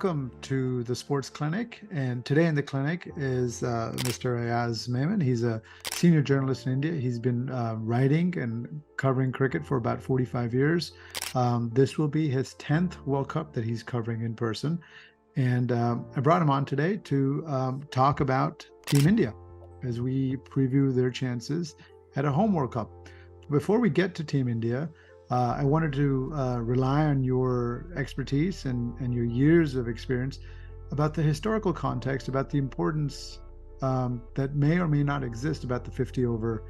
welcome to the Sports Clinic. And today in the clinic is Mr. Ayaz Memon. He's a senior journalist in India. He's been writing and covering cricket for about 45 years. This will be his 10th World Cup that he's covering in person. And I brought him on today to talk about Team India as we preview their chances at a home World Cup. Before we get to Team India, I wanted to rely on your expertise and your years of experience about the historical context, about the importance that may or may not exist about the 50 over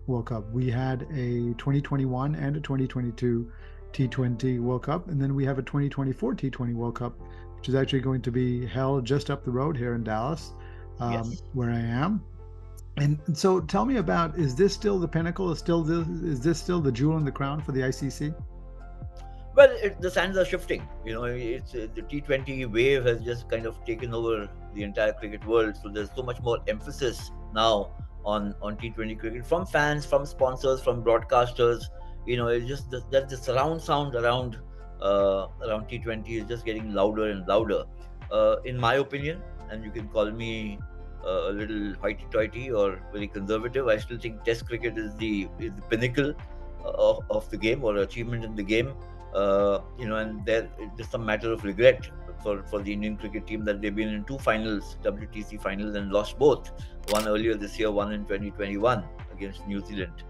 World Cup. We had a 2021 and a 2022 T20 World Cup, and then we have a 2024 T20 World Cup, which is actually going to be held just up the road here in Dallas, where I am. And so tell me about, is this still the pinnacle? Is this still the jewel in the crown for the ICC? Well, the sands are shifting. It's the T20 wave has just kind of taken over the entire cricket world. So there's so much more emphasis now on T20 cricket from fans, from sponsors, from broadcasters. It's just that the surround sound around T20 is just getting louder and louder. In my opinion, and you can call me a little hoity-toity or very conservative, I still think Test cricket is the pinnacle of the game or achievement in the game. And there it's just a matter of regret for the Indian cricket team that they've been in two finals, WTC finals, and lost both. One earlier this year, one in 2021 against New Zealand.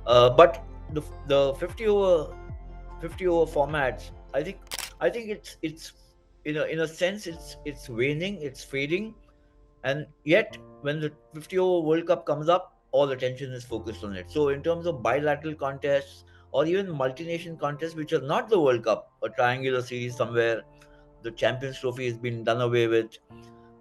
But the 50 over formats, I think it's in a sense it's waning, it's fading, and yet when the 50 over World Cup comes up, all attention is focused on it. So in terms of bilateral contests or even multi-nation contests which are not the World Cup, a triangular series somewhere, the Champions Trophy has been done away with.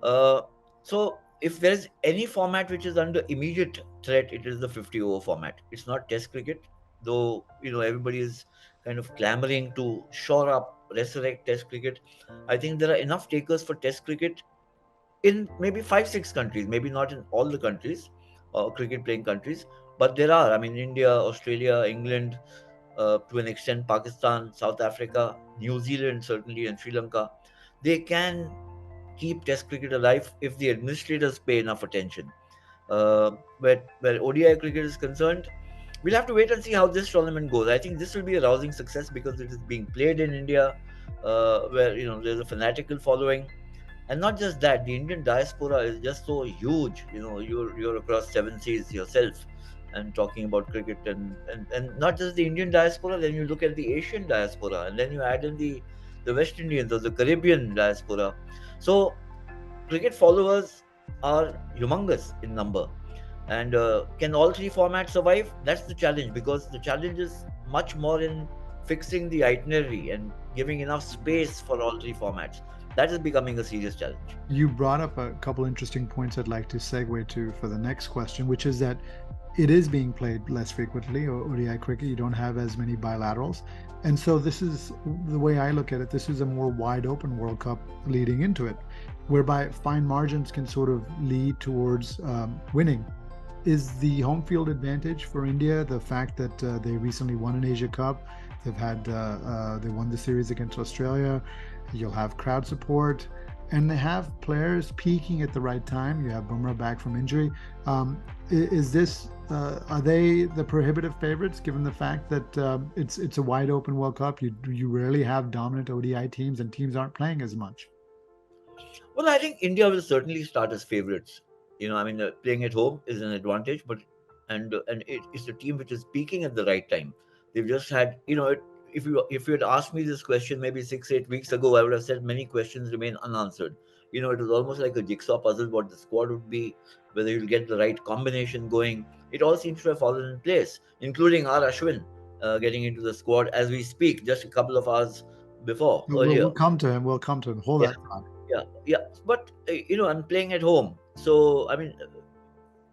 So if there's any format which is under immediate threat, it is the 50 over format. It's not Test cricket, though everybody is kind of clamoring to shore up, resurrect Test cricket. I think there are enough takers for Test cricket in maybe 5-6 countries, maybe not in all the countries, cricket playing countries, but there are. I mean, India, Australia, England, to an extent, Pakistan, South Africa, New Zealand, certainly, and Sri Lanka. They can keep Test cricket alive if the administrators pay enough attention. Where ODI cricket is concerned, we'll have to wait and see how this tournament goes. I think this will be a rousing success because it is being played in India, where there's a fanatical following. And not just that, the Indian diaspora is just so huge. You're across 7 seas yourself and talking about cricket, and not just the Indian diaspora. Then you look at the Asian diaspora, and then you add in the West Indians or the Caribbean diaspora. So cricket followers are humongous in number. And can all three formats survive? That's the challenge, because the challenge is much more in fixing the itinerary and giving enough space for all three formats. That is becoming a serious challenge. You brought up a couple interesting points I'd like to segue to for the next question, which is that it is being played less frequently, ODI cricket. You don't have as many bilaterals. And so this is the way I look at it. This is a more wide open World Cup leading into it, whereby fine margins can sort of lead towards winning. Is the home field advantage for India the fact that they recently won an Asia Cup? They won the series against Australia. You'll have crowd support, and they have players peaking at the right time. You have Bumrah back from injury. Are they the prohibitive favorites, given the fact that it's a wide open World Cup? You rarely have dominant ODI teams, and teams aren't playing as much. Well, I think India will certainly start as favorites. Playing at home is an advantage, but it's a team which is peaking at the right time. They've just had, if you had asked me this question maybe 6-8 weeks ago, I would have said many questions remain unanswered. It was almost like a jigsaw puzzle what the squad would be, whether you'll get the right combination going. It all seems to have fallen in place, including our Ashwin getting into the squad as we speak, just a couple of hours before earlier. We'll come to him. Hold that thought. Yeah. But I'm playing at home, so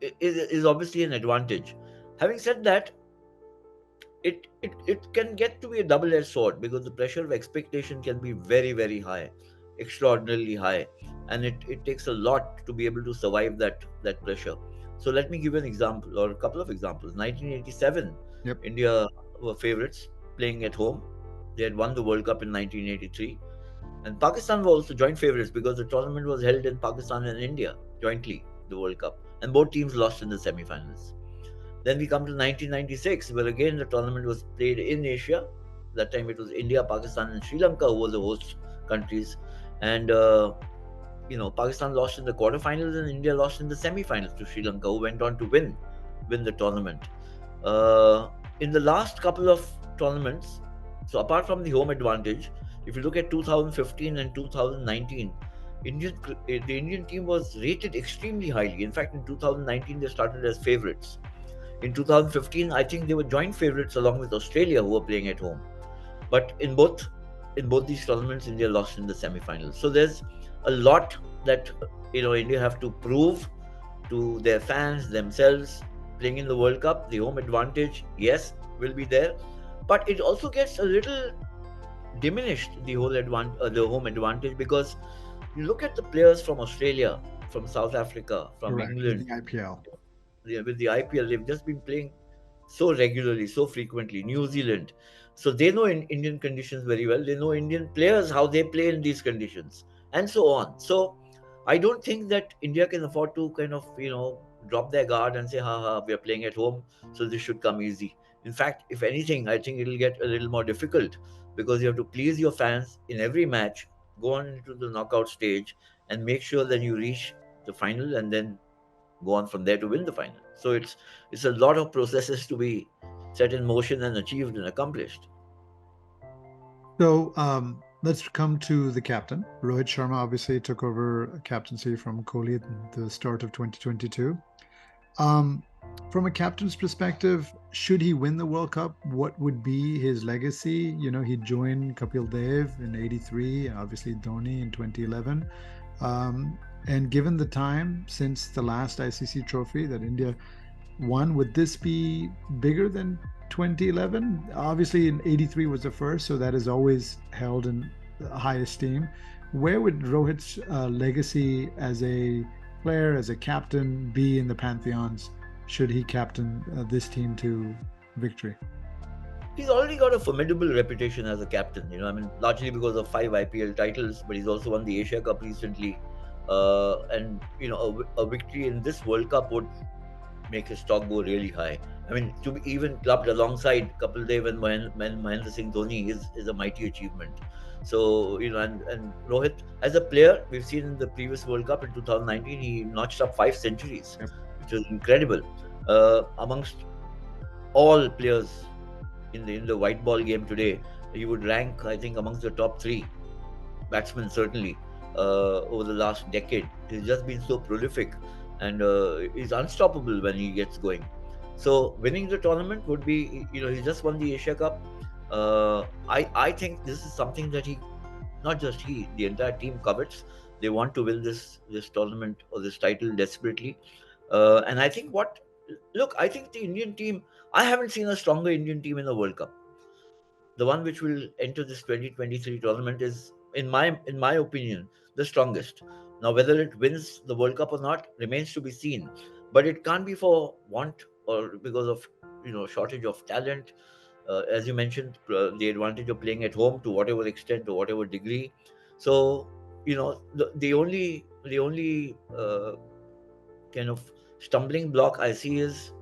it is obviously an advantage. Having said that, it can get to be a double-edged sword, because the pressure of expectation can be very, very high, extraordinarily high, and it takes a lot to be able to survive that pressure. So let me give you an example, or a couple of examples. 1987, India were favorites playing at home. They had won the World Cup in 1983. And Pakistan were also joint favorites because the tournament was held in Pakistan and India jointly, the World Cup, and both teams lost in the semi-finals. Then we come to 1996, where again the tournament was played in Asia. That time it was India, Pakistan, and Sri Lanka who were the host countries, and Pakistan lost in the quarterfinals and India lost in the semi-finals to Sri Lanka, who went on to win the tournament. Uh, in the last couple of tournaments, so apart from the home advantage, if you look at 2015 and 2019, the Indian team was rated extremely highly. In fact, in 2019 they started as favourites. In 2015, I think they were joint favourites along with Australia, who were playing at home. But in both these tournaments, India lost in the semi-finals. So there's a lot that India have to prove to their fans themselves. Playing in the World Cup, the home advantage, yes, will be there, but it also gets a little diminished, the home advantage, because you look at the players from Australia, from South Africa, from Correct, with England, the IPL. with the IPL, they've just been playing so regularly, so frequently. New Zealand, so they know Indian conditions very well. They know Indian players, how they play in these conditions, and so on. So I don't think that India can afford to kind of drop their guard and say, "Ha ha, we are playing at home, so this should come easy." In fact, if anything, I think it'll get a little more difficult because you have to please your fans in every match, go on into the knockout stage, and make sure that you reach the final, and then go on from there to win the final. So it's a lot of processes to be set in motion and achieved and accomplished. So let's come to the captain. Rohit Sharma obviously took over captaincy from Kohli at the start of 2022. Um, from a captain's perspective, should he win the World Cup, what would be his legacy? He joined Kapil Dev in '83, obviously Dhoni in 2011. And given the time since the last ICC trophy that India won, would this be bigger than 2011? Obviously, in '83 was the first, so that is always held in high esteem. Where would Rohit's legacy as a player, as a captain, be in the pantheons should he captain this team to victory? He's already got a formidable reputation as a captain. I mean, largely because of 5 IPL titles, but he's also won the Asia Cup recently. And a victory in this World Cup would make his stock go really high. I mean, to be even clubbed alongside Kapil Dev and Mahendra Singh Dhoni is a mighty achievement. So, and Rohit, as a player, we've seen in the previous World Cup in 2019, he notched up 5 centuries, Yep. which was incredible. Amongst all players in the white ball game today, he would rank, I think, amongst the top three batsmen, certainly, over the last decade. He's just been so prolific, and is unstoppable when he gets going. So winning the tournament would be, he just won the Asia Cup. I think this is something that not just he, the entire team covets. They want to win this tournament or this title desperately. And I think I think the Indian team. I haven't seen a stronger Indian team in the World Cup. The one which will enter this 2023 tournament is, in my opinion, the strongest. Now, whether it wins the World Cup or not remains to be seen, but it can't be for want or because of shortage of talent. As you mentioned, the advantage of playing at home to whatever extent or whatever degree. So the only kind of stumbling block I see is,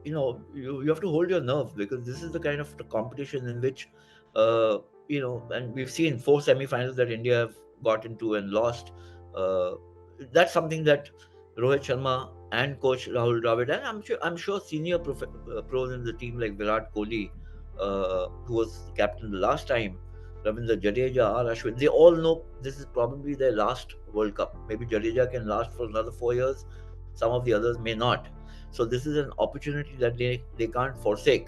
you have to hold your nerve, because this is the kind of the competition in which and we've seen 4 semi-finals that India have got into and lost. uh, that's something that Rohit Sharma and coach Rahul Dravid, and I'm sure senior pros in the team like Virat Kohli, who was captain the last time, Ravindra Jadeja or Ashwin, they all know this is probably their last World Cup. Maybe Jadeja can last for another 4 years, some of the others may not. So this is an opportunity that they can't forsake.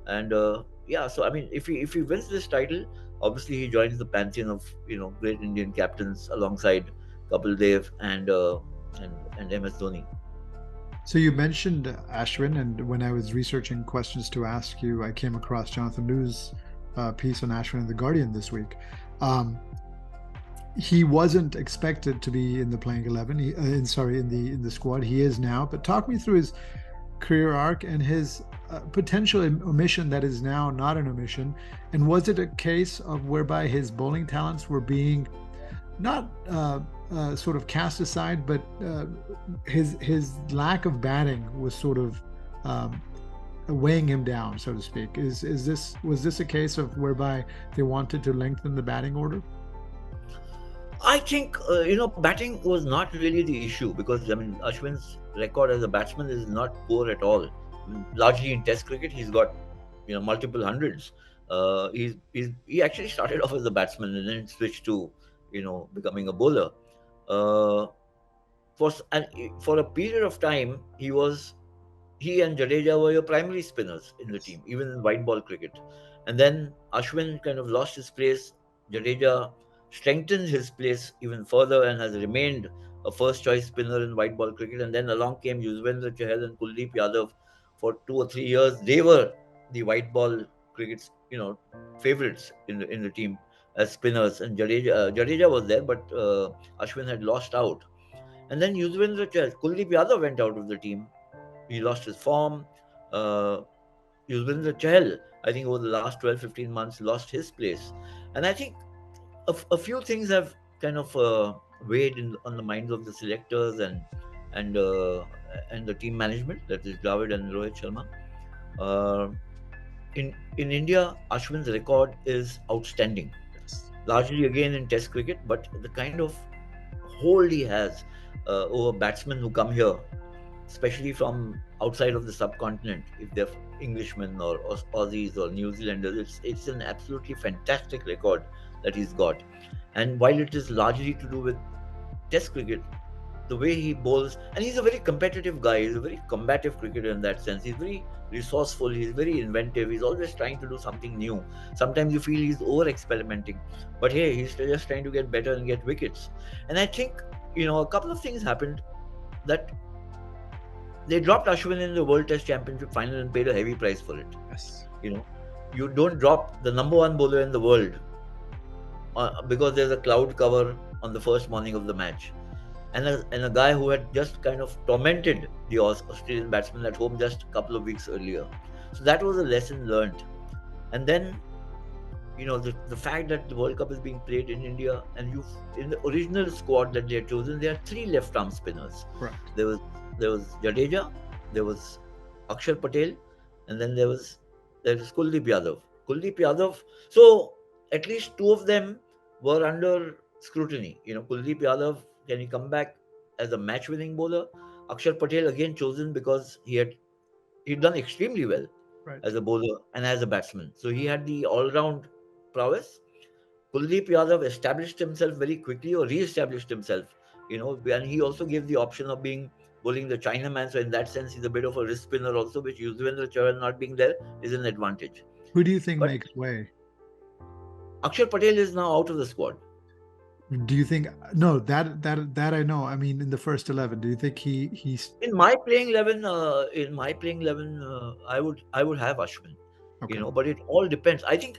And yeah, so I mean, if he wins this title, obviously he joins the pantheon of great Indian captains alongside Kapil Dev and MS Dhoni. So you mentioned Ashwin, and when I was researching questions to ask you, I came across Jonathan Liu's piece on Ashwin in the Guardian this week. He wasn't expected to be in the playing 11. In the squad. He is now. But talk me through his career arc and his potential omission that is now not an omission? And was it a case of whereby his bowling talents were being not sort of cast aside, but his lack of batting was sort of um, weighing him down, so to speak? Is this was this a case of whereby they wanted to lengthen the batting order? I think batting was not really the issue, because I mean Ashwin's record as a batsman is not poor at all. I mean, largely in Test cricket, he's got multiple hundreds. He actually started off as a batsman and then switched to becoming a bowler. Uh, for a period of time, he and Jadeja were your primary spinners in the team, even in white ball cricket. And then Ashwin kind of lost his place. Jadeja strengthened his place even further and has remained a first choice spinner in white ball cricket. And then along came Yuzvendra Chahal and Kuldeep Yadav for 2 or 3 years. They were the white ball cricket's favorites in the team as spinners. And Jadeja was there, but Ashwin had lost out. And then Yuzvendra Chahal, Kuldeep Yadav went out of the team. He lost his form. Uh, Yuzvendra Chahal, I think over the last 12, 15 months, lost his place. And I think a few things have kind of weighed on the minds of the selectors and uh, and the team management, that is Dravid and Rohit Sharma. Uh, in India, Ashwin's record is outstanding, Yes. largely again in Test cricket, but the kind of hold he has over batsmen who come here, especially from outside of the subcontinent, if they're Englishmen or Aussies or New Zealanders, it's an absolutely fantastic record that he's got. And while it is largely to do with Test cricket, the way he bowls, and he's a very competitive guy. He's a very combative cricketer in that sense. He's very resourceful. He's very inventive. He's always trying to do something new. Sometimes you feel he's over experimenting, but hey, he's just trying to get better and get wickets. And I think a couple of things happened that they dropped Ashwin in the World Test Championship final and paid a heavy price for it. Yes. You know, you don't drop the number one bowler in the world because there's a cloud cover on the first morning of the match. And a guy who had just kind of tormented the Australian batsman at home just a couple of weeks earlier. So that was a lesson learned. And then, the fact that the World Cup is being played in India, and in the original squad that they had chosen, there are three left-arm spinners. Correct. There was Jadeja, there was Akshar Patel, and then there was Kuldeep Yadav. Kuldeep Yadav. So at least two of them were under scrutiny. Kuldeep Yadav, can he come back as a match-winning bowler? Akshar Patel again chosen because he'd done extremely well Right. as a bowler and as a batsman. So he had the all-round prowess. Kuldeep Yadav established himself very quickly, or re-established himself. And he also gave the option of bowling the Chinaman. So in that sense, he's a bit of a wrist spinner also, which Yuzvendra Chahal not being there is an advantage. Who do you think But makes way? Akshar Patel is now out of the squad. Do you think no that I know? I mean, in the first 11, do you think he's In my playing 11, I would have Ashwin. okay? But it all depends. I think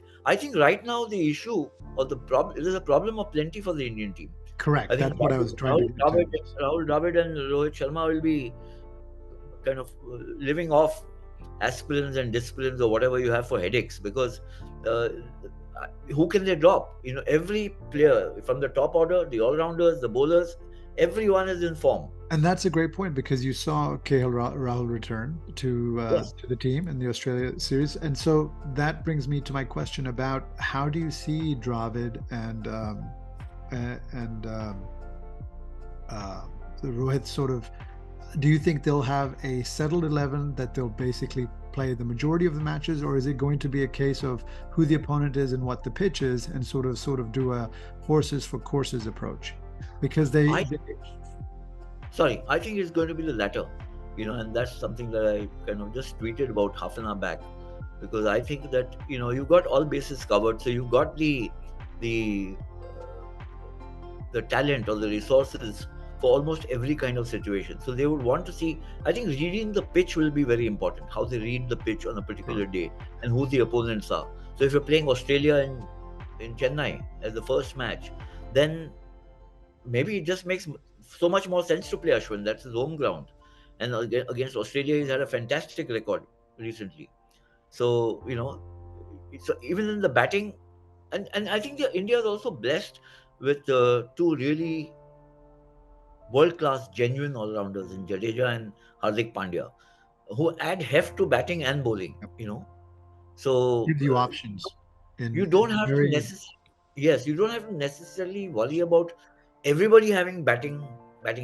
right now the issue or the problem, there's a problem of plenty for the Indian team. Correct. I think That's what I was trying to Rahul get Dravid, to. Rahul Dravid and Rohit Sharma will be kind of living off aspirins and disciplines or whatever you have for headaches, because uh, who can they drop? Every player from the top order, the all-rounders, the bowlers, everyone is in form. And that's a great point, because you saw KL Rahul return Yes. to the team in the Australia series, and so that brings me to my question about how do you see Dravid and the Rohit sort of. Do you think they'll have a settled 11 that they'll basically play the majority of the matches, or is it going to be a case of who the opponent is and what the pitch is, and sort of do a horses for courses approach? Because I Sorry, I think it's going to be the latter. And that's something that I kind of just tweeted about half an hour back, because I think that you've got all bases covered. So you've got the the talent or the resources for almost every kind of situation. So they would want to see. I think reading the pitch will be very important. How they read the pitch on a particular day and who the opponents are. So if you're playing Australia in Chennai as the first match, then maybe it just makes so much more sense to play Ashwin. That's his home ground. and against Australia, he's had a fantastic record recently. So so even in the batting, and I think India is also blessed with two really world class, genuine all rounders in Jadeja and Hardik Pandya, who add heft to batting and bowling. Yep. So Gives you options you in don't have to very necessarily, yes, you don't have to necessarily worry about everybody having batting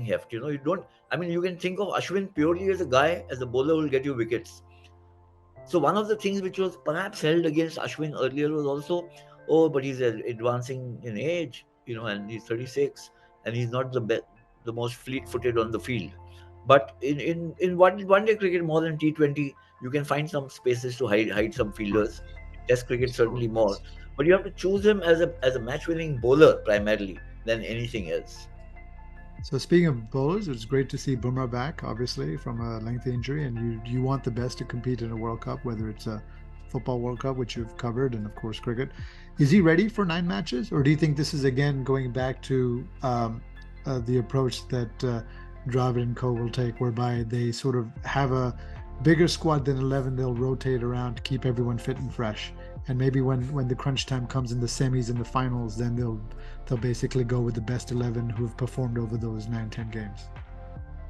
heft. You don't. I mean, you can think of Ashwin purely as a guy, as a bowler who will get you wickets. So one of the things which was perhaps held against Ashwin earlier was also, oh, but he's advancing in age, and he's 36, and he's not the most fleet-footed on the field. But in one day cricket more than T20, you can find some spaces to hide some correct. fielders. Test cricket So, certainly more, but you have to choose him as a match-winning bowler primarily than anything else. so speaking of bowlers, it's great to see Bumrah back, obviously from a lengthy injury, and you want the best to compete in a World Cup, whether it's a football World Cup, which you've covered, and of course cricket. Is he ready for 9 matches, or do you think this is again going back to the approach that Dravid and Co will take, whereby they sort of have a bigger squad than 11, they'll rotate around to keep everyone fit and fresh, and maybe when the crunch time comes in the semis and the finals, then they'll basically go with the best 11 who've performed over those 9-10 games.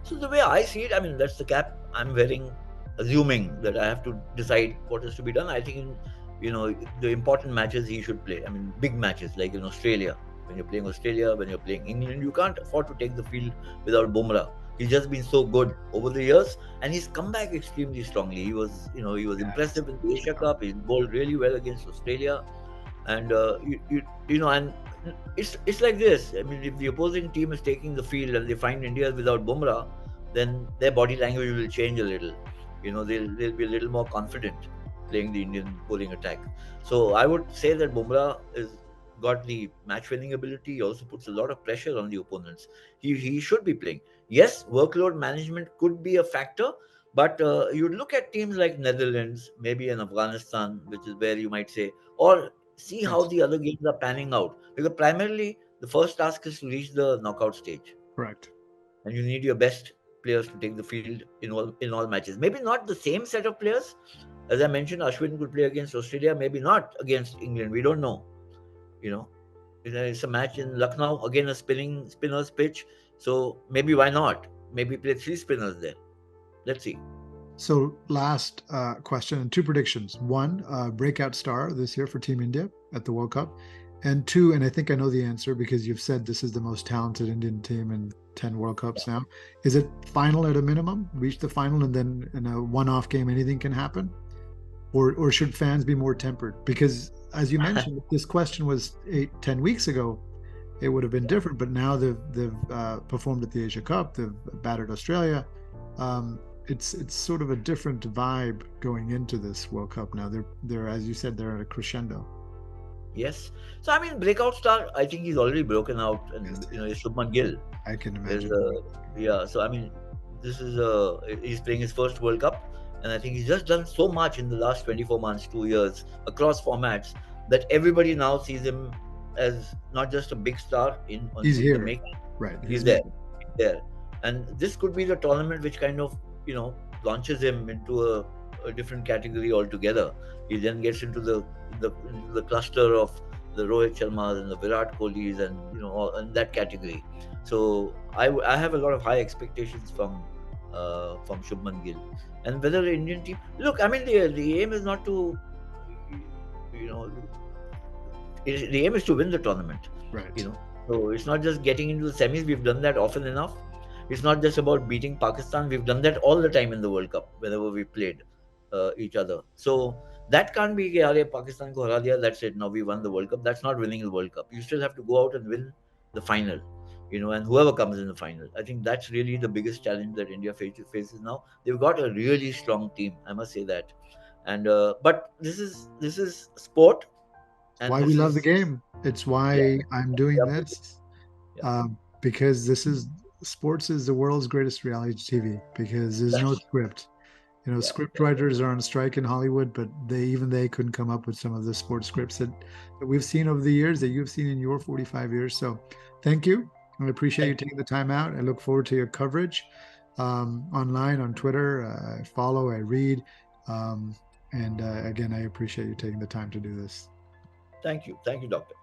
So the way I see it, I mean, that's the cap I'm wearing, assuming that I have to decide what is to be done. I think, the important matches he should play. I mean, big matches like in Australia. When you're playing Australia, when you're playing England, you can't afford to take the field without Bumrah. He's just been so good over the years, and he's come back extremely strongly. He was Yes. impressive in the Asia Cup. He bowled really well against Australia, and and it's like this. I mean, if the opposing team is taking the field and they find India is without Bumrah, then their body language will change a little. They'll be a little more confident playing the Indian bowling attack. So I would say that Bumrah is got the match winning ability. He also puts a lot of pressure on the opponents. He should be playing. Yes, workload management could be a factor, but you look at teams like Netherlands, maybe in Afghanistan, which is where you might say, or see how Yes. the other games are panning out. Because primarily the first task is to reach the knockout stage, Correct. and you need your best players to take the field in all matches. Maybe not the same set of players. As I mentioned, Ashwin could play against Australia, maybe not against England. We don't know. You know, it's a match in Lucknow, again a spinners pitch. So maybe why not? Maybe play three spinners there. Let's see. So last question and two predictions. One, breakout star this year for Team India at the World Cup. And two, and I think I know the answer because you've said this is the most talented Indian team in 10 World Cups now. Is it final at a minimum, reach the final, and then in a one-off game anything can happen? Or should fans be more tempered? Because as you mentioned, if this question was 8-10 weeks ago, it would have been different. But now they've performed at the Asia Cup, they've battered Australia. It's sort of a different vibe going into this World Cup now. They're as you said, they're at a crescendo. Yes. So I mean, breakout star. I think he's already broken out, Yes, and is Shubman Gill. I can Is imagine. yeah. So I mean, this is he's playing his first World Cup, and I think he's just done so much in the last 24 months, 2 years across formats that everybody now sees him as not just a big star He's in the here, making. right? He's He's there, making. he's there, and this could be the tournament which kind of launches him into a different category altogether. He then gets into the cluster of the Rohit Sharmas and the Virat Kohlis and all in that category. So I have a lot of high expectations from Shubman Gill. And whether the Indian team, look, I mean, the aim is not to you know the aim is to win the tournament. you Right. know so it's not just getting into the semis. We've done that often enough. It's not just about beating Pakistan. We've done that all the time in the World Cup whenever we played each other. So that can't be कि, "अरे, Pakistan को हरा दिया, that's it, now we won the World Cup." That's not winning the World Cup. You still have to go out and win the final, and whoever comes in the final. I think that's really the biggest challenge that India faces now. They've got a really strong team, I must say that. And but this is sport, It's and why we this love the is game. It's yeah, why I'm we doing have to, this. yeah, Because this is sports is the world's greatest reality TV because there's no that's script. yeah, Script writers are on strike in Hollywood, but they couldn't come up with some of the sports scripts that we've seen over the years that you've seen in your 45 years. So thank you. I appreciate you thank you. taking the time out. I look forward to your coverage. online on Twitter. I follow, I read. Um, and again, I appreciate you taking the time to do this. Thank you, doctor.